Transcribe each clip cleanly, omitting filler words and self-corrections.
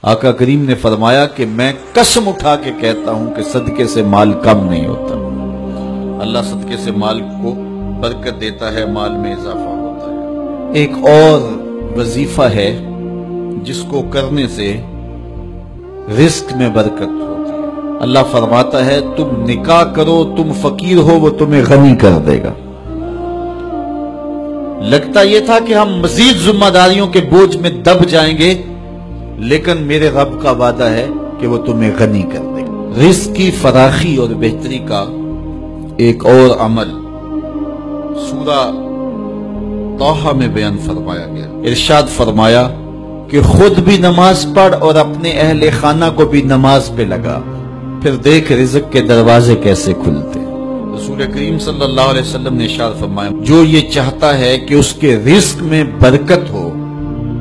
آقا کریم نے فرمایا کہ میں قسم اٹھا کے کہتا ہوں کہ صدقے سے مال کم نہیں ہوتا. اللہ صدقے سے مال کو برکت دیتا ہے، مال میں اضافہ ہوتا ہے. ایک اور وظیفہ ہے جس کو کرنے سے رزق میں برکت ہوتی ہے. اللہ فرماتا ہے تم نکاح کرو، تم فقیر ہو وہ تمہیں غنی کر دے گا. لگتا یہ تھا کہ ہم مزید ذمہ داریوں کے بوجھ میں دب جائیں گے، لیکن میرے رب کا وعدہ ہے کہ وہ تمہیں غنی کر دے گا. رزق کی فراخی اور بہتری کا ایک اور عمل سورہ طٰہٰ میں بیان فرمایا گیا. ارشاد فرمایا کہ خود بھی نماز پڑھ اور اپنے اہل خانہ کو بھی نماز پہ لگا، پھر دیکھ رزق کے دروازے کیسے کھلتے. رسول کریم صلی اللہ علیہ وسلم نے ارشاد فرمایا جو یہ چاہتا ہے کہ اس کے رزق میں برکت ہو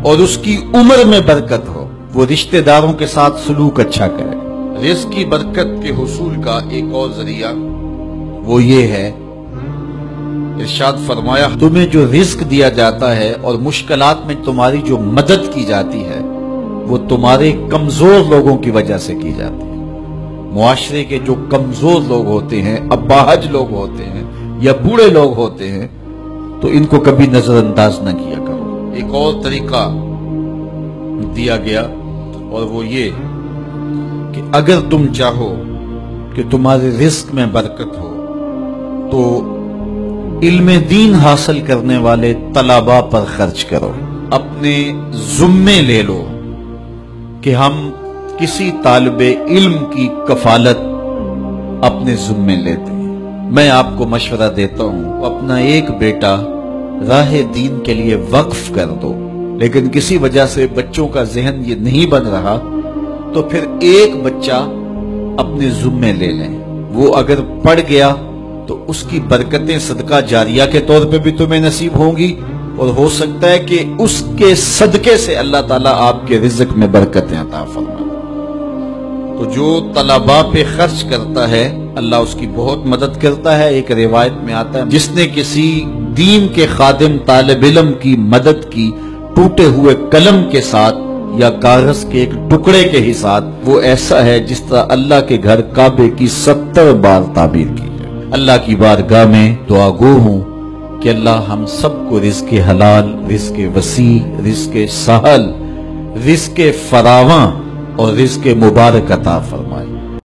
اور اس کی عمر میں برکت ہو، وہ رشتہ داروں کے ساتھ سلوک اچھا کرے. رزق کی برکت کے حصول کا ایک اور ذریعہ وہ یہ ہے، ارشاد فرمایا تمہیں جو رزق دیا جاتا ہے اور مشکلات میں تمہاری جو مدد کی جاتی ہے وہ تمہارے کمزور لوگوں کی وجہ سے کی جاتی ہے. معاشرے کے جو کمزور لوگ ہوتے ہیں، اپاہج لوگ ہوتے ہیں یا بوڑھے لوگ ہوتے ہیں، تو ان کو کبھی نظر انداز نہ کیا کرو. ایک اور طریقہ دیا گیا اور وہ یہ کہ اگر تم چاہو کہ تمہارے رزق میں برکت ہو تو علم دین حاصل کرنے والے طلباء پر خرچ کرو. اپنے ذمے لے لو کہ ہم کسی طالب علم کی کفالت اپنے ذمے لیتے ہیں. میں آپ کو مشورہ دیتا ہوں اپنا ایک بیٹا راہ دین کے لیے وقف کر دو، لیکن کسی وجہ سے بچوں کا ذہن یہ نہیں بن رہا تو پھر ایک بچہ اپنے ذمے لے لیں. وہ اگر پڑھ گیا تو اس کی برکتیں صدقہ جاریہ کے طور پہ بھی تمہیں نصیب ہوں گی، اور ہو سکتا ہے کہ اس کے صدقے سے اللہ تعالیٰ آپ کے رزق میں برکتیں عطا فرمائے. تو جو طلباء پہ خرچ کرتا ہے اللہ اس کی بہت مدد کرتا ہے. ایک روایت میں آتا ہے جس نے کسی دین کے خادم طالب علم کی مدد کی ٹوٹے ہوئے قلم کے ساتھ یا کاغذ کے ایک ٹکڑے کے ہی ساتھ، وہ ایسا ہے جس طرح اللہ کے گھر کعبے کی 70 بار تعبیر کی ہے. اللہ کی بارگاہ میں دعا گو ہوں کہ اللہ ہم سب کو رزق حلال، رزق وسیع، رزق سہل، رزق فراواں اور رزق مبارک عطا فرمائے.